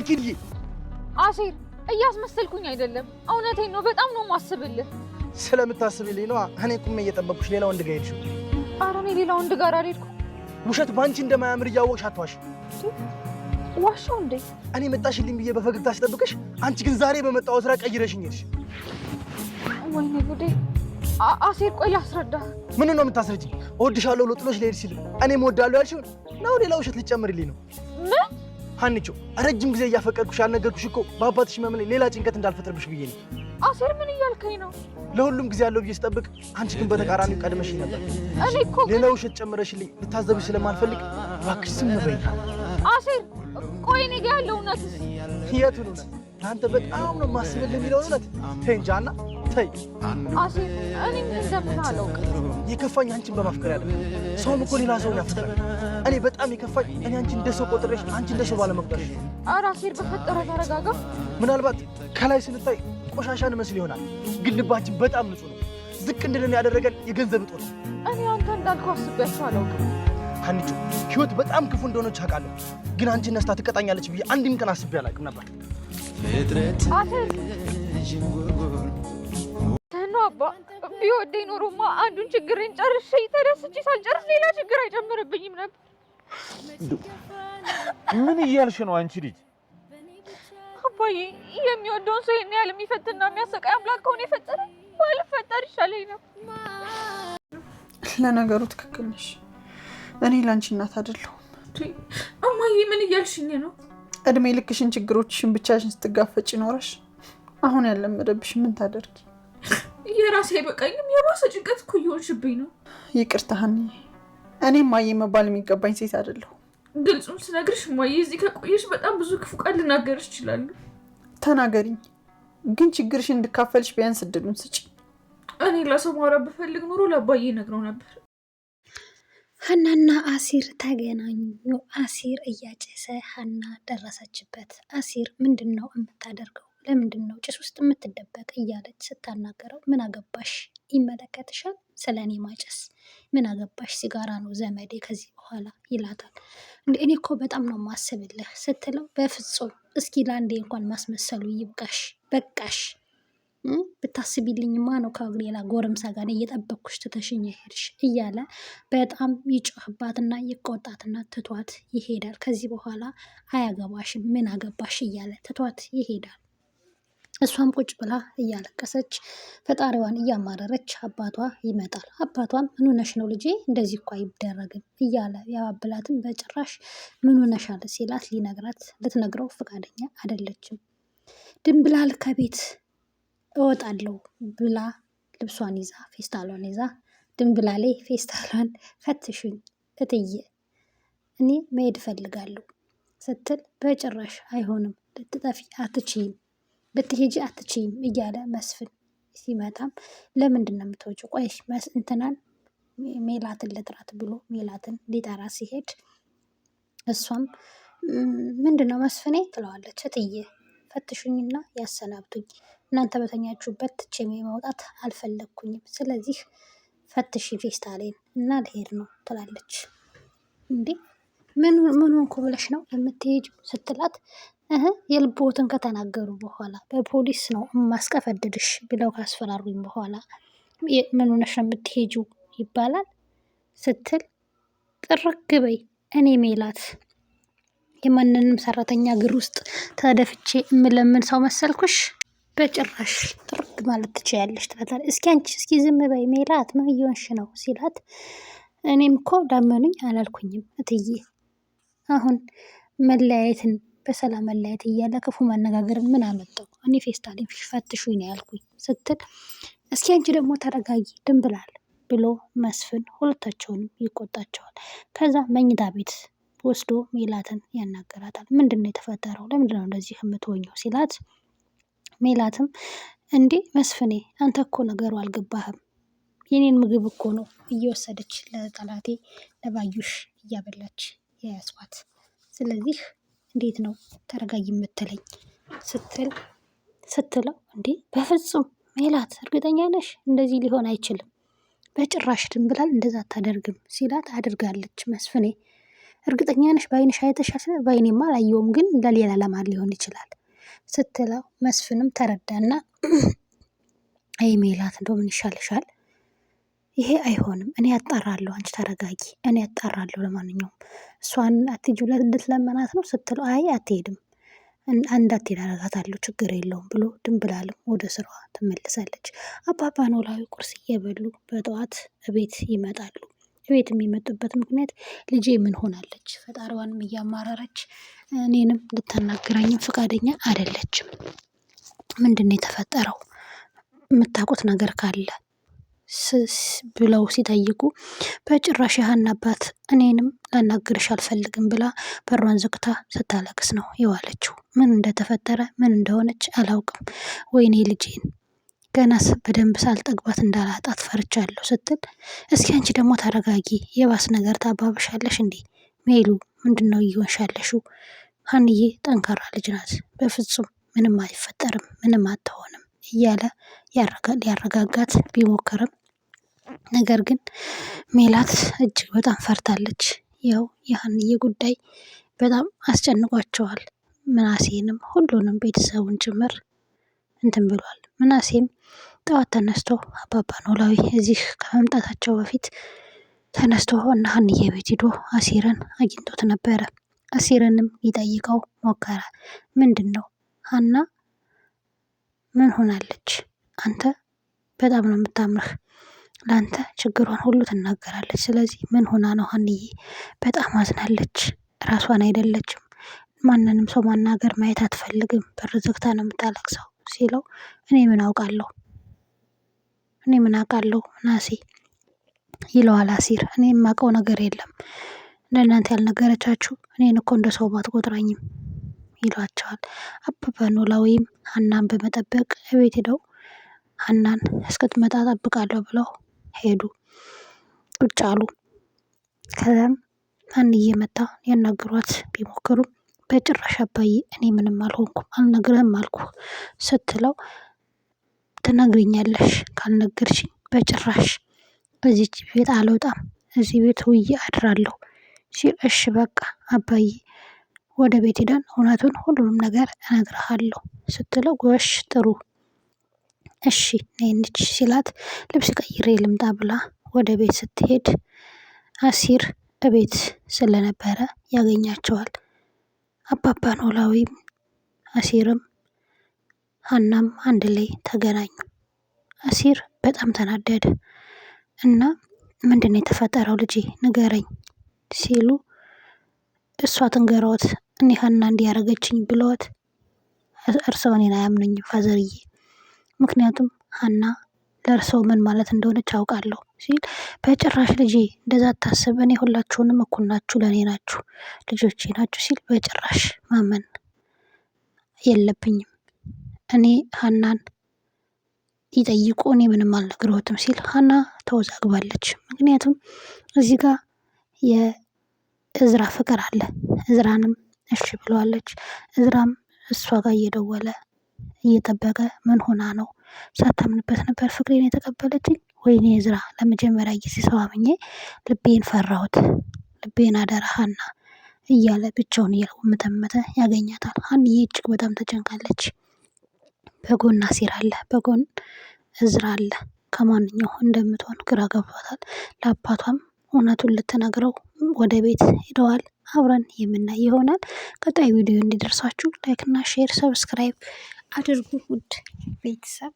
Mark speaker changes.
Speaker 1: ኪድዬ
Speaker 2: አሴር እያስመሰልኩኝ አይደለም እውነቴን ነው በጣም ነው ማስብልህ
Speaker 1: ስለምታስብልኝ ነው እኔ ቁሜ እየጠበቅኩሽ ሌላ ወንድ ጋር ሄድሽ
Speaker 2: ኧረ እኔ ሌላ ወንድ ጋር አልሄድኩም
Speaker 1: ውሸት ባንቺ እንደማያምር እያወቅሽ አትዋሽ
Speaker 2: ዋሻው እንዴ
Speaker 1: እኔ መጣሽልኝ ብዬ በፈገግታ ስጠብቅሽ አንቺ ግን ዛሬ በመጣው ስራ ቀይረሽኝ ሄድሽ
Speaker 2: ወይኔ ጉዴ አሴር ቆይ ላስረዳ
Speaker 1: ምን ነው የምታስረጂኝ እወድሻለሁ ብሎ ጥሎሽ ሊሄድ ሲል እኔም እወዳለሁ ያልሽው ነው ሌላ ውሸት ልጨምርልኝ ነው
Speaker 2: ምን
Speaker 1: ሀኒቾ ረጅም ጊዜ እያፈቀድኩሽ ያልነገርኩሽ እኮ በአባትሽ መምን ሌላ ጭንቀት እንዳልፈጥርብሽ ብዬ ነው
Speaker 2: አሴር ምን እያልከኝ ነው
Speaker 1: ለሁሉም ጊዜ ያለው ብዬ ስጠብቅ አንቺ ግን በተቃራኒው ቀድመሽኝ ነበር
Speaker 2: እኔ እኮ
Speaker 1: ሌላ ውሸት ጨምረሽልኝ ልታዘብሽ ስለማልፈልግ እባክሽ ዝም በይ
Speaker 2: አሴር ቆይ እኔ ጋር ያለው እውነትስ
Speaker 1: የቱን እውነት ለአንተ በጣም ነው የማስብልህ የሚለውን እውነት ተይ እንጂ ሀና ተይ
Speaker 2: አሴር እኔ ምን እንደምን አላውቅም
Speaker 1: የከፋኝ አንቺን በማፍቀር ያለ ሰውም እኮ ሌላ ሰውን ያፈቅራል እኔ በጣም የከፋኝ እኔ አንቺ እንደሰው ቆጥሬሽ አንቺ እንደሰው ባለመቁጠርሽ
Speaker 2: ኧረ አሴር በፈጠረ ተረጋጋ
Speaker 1: ምናልባት ከላይ ስንታይ ቆሻሻን መስል ይሆናል ግን ልባችን በጣም ንጹህ ነው ዝቅ እንድልን ያደረገን የገንዘብ እጦት
Speaker 2: እኔ አንተ እንዳልከው አስቤያቸው አላውቅም
Speaker 1: ሀኒቾ ህይወት በጣም ክፉ እንደሆነች አውቃለሁ ግን አንቺ ነስታ ትቀጣኛለች ብዬ አንድም ቀን አስቤ አላውቅም ነበር
Speaker 2: አሴር ተኖ አባ ቢወደኝ ኖሮማ አንዱን ችግሬን ጨርሼ ተደስቼ ሳልጨርስ ሌላ ችግር አይጨምርብኝም ነበር
Speaker 3: ምን እያልሽ ነው አንቺ ልጅ
Speaker 2: አባዬ የሚወደውን ሰው ይሄን ያህል የሚፈትና የሚያሰቃይ አምላክ ከሆነ የፈጠረ ባልፈጠር ይሻለኝ ነው
Speaker 4: ለነገሩ ትክክል ነሽ እኔ ላንቺ እናት አይደለሁም
Speaker 2: እማዬ ምን እያልሽኝ ነው
Speaker 4: እድሜ ልክሽን ችግሮችሽን ብቻሽን ስትጋፈጭ ኖረሽ አሁን ያለመደብሽ ምን ታደርጊ
Speaker 2: የራሴ አይበቃኝም የባሰ ጭንቀት እኮ እየሆንሽብኝ ነው
Speaker 4: ይቅርታ ሀኒዬ እኔ ማዬ መባል የሚገባኝ ሴት አይደለሁ
Speaker 2: ግልጹን ስነግርሽ ማዬ እዚህ ከቆየሽ በጣም ብዙ ክፉ ቃል ልናገርሽ እችላለሁ
Speaker 4: ተናገሪኝ ግን ችግርሽን እንድካፈልሽ ቢያንስ እድሉን ስጪ
Speaker 2: እኔ ለሰው ማውራት ብፈልግ ኖሮ ለአባዬ ነግረው ነበር
Speaker 5: ሀናና አሲር ተገናኙ አሲር እያጨሰ ሀና ደረሰችበት አሲር ምንድነው የምታደርገው ለምንድነው ጭስ ውስጥ የምትደበቅ እያለች ስታናገረው ምን አገባሽ ይመለከትሻል ስለኔ ማጨስ ምን አገባሽ ሲጋራ ነው ዘመዴ ከዚህ በኋላ ይላታል እኔ እኮ በጣም ነው ማስብልህ ስትለው በፍጹም እስኪ ላንዴ እንኳን ማስመሰሉ ይብቃሽ በቃሽ ብታስቢልኝማ ነው ከሌላ ጎረምሳ ጋር እየጠበቅኩሽ ትተሽኝ ሄድሽ እያለ በጣም ይጮህባትና ይቆጣትና ትቷት ይሄዳል ከዚህ በኋላ አያገባሽም ምን አገባሽ እያለ ትቷት ይሄዳል እሷም ቁጭ ብላ እያለቀሰች ፈጣሪዋን እያማረረች አባቷ ይመጣል አባቷም ምን ሆነሽ ነው ልጄ እንደዚህ እኮ አይደረግም እያለ ያባብላትም በጭራሽ ምን ሆነሻል ሲላት ልትነግረው ፈቃደኛ አይደለችም ድንብላል ከቤት እወጣለሁ ብላ ልብሷን ይዛ ፌስታሏን ይዛ ድንብላሌ ፌስታሏን ፈትሽኝ እትዬ እኔ መሄድ እፈልጋለሁ ስትል በጭራሽ አይሆንም ልትጠፊ አትችይም ልትሄጂ አትችይም እያለ መስፍን ሲመጣም ለምንድን ነው የምትወጪው ቆይ እንትናን ሜላትን ልጥራት ብሎ ሜላትን ሊጠራ ሲሄድ እሷም ምንድነው መስፍኔ ትለዋለች እትዬ ፈትሹኝና ያሰናብቱኝ እናንተ በተኛችሁበት ትቼ መውጣት አልፈለግኩኝም ስለዚህ ፈትሽ ፌስታሌን እና ልሄድ ነው ትላለች እንዴ ምን ሆንኩ ብለሽ ነው የምትሄጂው ስትላት የልቦትን ከተናገሩ በኋላ በፖሊስ ነው ማስቀፈድድሽ ብለው ካስፈራሩኝ በኋላ ምን ሆነሽ ነው የምትሄጂው ይባላል ስትል ጥርግ በይ እኔ ሜላት የማንንም ሰራተኛ እግር ውስጥ ተደፍቼ የምለምን ሰው መሰልኩሽ በጭራሽ ጥርግ ማለት ትችያለሽ ትላታለች እስኪ ዝም በይ ሜላት ምን እየሆንሽ ነው ሲላት እኔም እኮ ዳመኑኝ አላልኩኝም እትዬ አሁን መለያየትን በሰላም መለያየት እያለ ክፉ መነጋገርን ምን አመጣው እኔ ፌስታሌን ፈትሹኝ ነው ያልኩኝ ስትል እስኪ አንቺ ደግሞ ተረጋጊ ድንብላል ብሎ መስፍን ሁለታቸውንም ይቆጣቸዋል ከዛ መኝታ ቤት ወስዶ ሜላትን ያናገራታል ምንድነው የተፈጠረው ለምንድነው እንደዚህ የምትሆኚው ሲላት ሜላትም እንዴ መስፍኔ አንተ እኮ ነገሩ አልገባህም የኔን ምግብ እኮ ነው እየወሰደች ለጠላቴ ለባዩሽ እያበላች የያዝኳት ስለዚህ እንዴት ነው ተረጋጊ የምትለኝ ስትለው እንዴ በፍጹም ሜላት እርግጠኛ ነሽ እንደዚህ ሊሆን አይችልም በጭራሽ ድንብላል እንደዛ አታደርግም ሲላት አድርጋለች መስፍኔ እርግጠኛ ነሽ በአይንሽ አይተሻል? በአይኔማ አላየሁም፣ ግን ለሌላ ለማን ሊሆን ይችላል ስትለው መስፍንም ተረዳና አይ ሜላት እንደው ምን ይሻልሻል? ይሄ አይሆንም፣ እኔ ያጣራለሁ፣ አንቺ ተረጋጊ፣ እኔ ያጣራለሁ። ለማንኛውም እሷን አትሄጂ ብለህ ልትለመናት ነው ስትለው አይ አትሄድም፣ እንዳትሄድ አደርጋታለሁ፣ ችግር የለውም ብሎ ድንብላልም ወደ ስራዋ ትመልሳለች። አባባ ኖላዊ ቁርስ እየበሉ በጠዋት እቤት ይመጣሉ። እቤት የሚመጡበት ምክንያት ልጄ ምን ሆናለች? ፈጣሪዋንም እያማረረች እኔንም ልታናግረኝም ፈቃደኛ አይደለችም። ምንድን ነው የተፈጠረው? የምታውቁት ነገር ካለ ብለው ሲጠይቁ በጭራሽ የሀና አባት እኔንም ላናግርሽ አልፈልግም ብላ በሯን ዘግታ ስታለቅስ ነው የዋለችው። ምን እንደተፈጠረ ምን እንደሆነች አላውቅም። ወይኔ ልጄን ገናስ በደንብ ሳልጠግባት እንዳላጣት ፈርቻለሁ ስትል፣ እስኪ አንቺ ደግሞ ተረጋጊ፣ የባስ ነገር ታባብሻለሽ እንዴ? ሜሉ ምንድን ነው እየሆንሻለሽው? ሀንዬ ጠንካራ ልጅ ናት፣ በፍጹም ምንም አይፈጠርም፣ ምንም አትሆንም እያለ ሊያረጋጋት ቢሞክርም ነገር ግን ሜላት እጅግ በጣም ፈርታለች። ያው የሀንዬ ጉዳይ በጣም አስጨንቋቸዋል። ምናሴንም ሁሉንም ቤተሰቡን ጭምር እንትን ብሏል። ምናሴም ጠዋት ተነስቶ አባባ ኖላዊ እዚህ ከመምጣታቸው በፊት ተነስቶ እና ሀንዬ ቤት ሂዶ አሲርን አግኝቶት ነበረ። አሲርንም ሊጠይቀው ሞከረ። ምንድን ነው ሀና ምን ሆናለች? አንተ በጣም ነው የምታምርህ፣ ለአንተ ችግሯን ሁሉ ትናገራለች። ስለዚህ ምን ሆና ነው ሀንዬ? በጣም አዝናለች፣ ራሷን አይደለችም፣ ማንንም ሰው ማናገር ማየት አትፈልግም፣ በር ዘግታ ነው የምታለቅሰው ሲለው እኔ ምን አውቃለሁ ናሴ ይለዋል አሲር። እኔ የማውቀው ነገር የለም፣ ለእናንተ ያልነገረቻችሁ እኔን እኮ እንደ ሰው ባትቆጥረኝም ይሏቸዋል። አበበ ኖላዊም ሀናን በመጠበቅ እቤት ሄደው ሀናን እስክትመጣ ጠብቃለሁ ብለው ሄዱ። ቁጭ አሉ። ከዛም ሀንዬ መጣ ያናግሯት ቢሞክሩም በጭራሽ አባዬ እኔ ምንም አልሆንኩም አልነግርህም አልኩ ስትለው ትነግሪኛለሽ፣ ካልነገርሽኝ በጭራሽ እዚህ ቤት አልወጣም፣ እዚህ ቤት ውዬ አድራለሁ ሲል እሺ በቃ አባዬ ወደ ቤት ሄደን እውነቱን ሁሉንም ነገር እነግርሃለሁ ስትለው ጎሽ ጥሩ እሺ ነይ እንሂድ ሲላት ልብስ ቀይሬ ልምጣ ብላ ወደ ቤት ስትሄድ አሲር እቤት ስለነበረ ያገኛቸዋል። አባባ ኖላዊም አሲርም ሀናም አንድ ላይ ተገናኙ። አሲር በጣም ተናደደ እና ምንድን ነው የተፈጠረው ልጄ ንገረኝ ሲሉ እሷ ትንገረዎት እኔ ሀና እንዲያረገችኝ ብለዎት እርስዎ እኔን አያምኑኝም ፋዘርዬ፣ ምክንያቱም ሀና ለእርስዎ ምን ማለት እንደሆነች አውቃለሁ ሲል በጭራሽ ልጄ እንደዛ አታስብ፣ እኔ ሁላችሁንም እኩል ናችሁ፣ ለእኔ ናችሁ፣ ልጆቼ ናችሁ ሲል በጭራሽ ማመን የለብኝም፣ እኔ ሀናን ይጠይቁ እኔ ምንም አልነግረዎትም ሲል ሀና ተወዛግባለች። ምክንያቱም እዚህ ጋር የእዝራ ፍቅር አለ። እዝራንም እሺ ብለዋለች። እዝራም እሷ ጋር እየደወለ እየጠበቀ ምን ሆና ነው ሳታምንበት ነበር ፍቅሬን የተቀበለችኝ? ወይኔ እዝራ ለመጀመሪያ ጊዜ ሰው አምኜ ልቤን ፈራሁት፣ ልቤን አደራ ሀና እያለ ብቻውን እየመተመተ ያገኛታል። ሀንዬ እጅግ በጣም ተጨንቃለች። በጎን አሲር አለ፣ በጎን እዝራ አለ። ከማንኛው እንደምትሆን ግራ ገብቷታል። ለአባቷም እውነቱን ልትነግረው ወደ ቤት ሄደዋል። አብረን የምናይ ይሆናል። ቀጣይ ቪዲዮ እንዲደርሳችሁ ላይክ እና ሼር ሰብስክራይብ አድርጉ ውድ ቤተሰብ።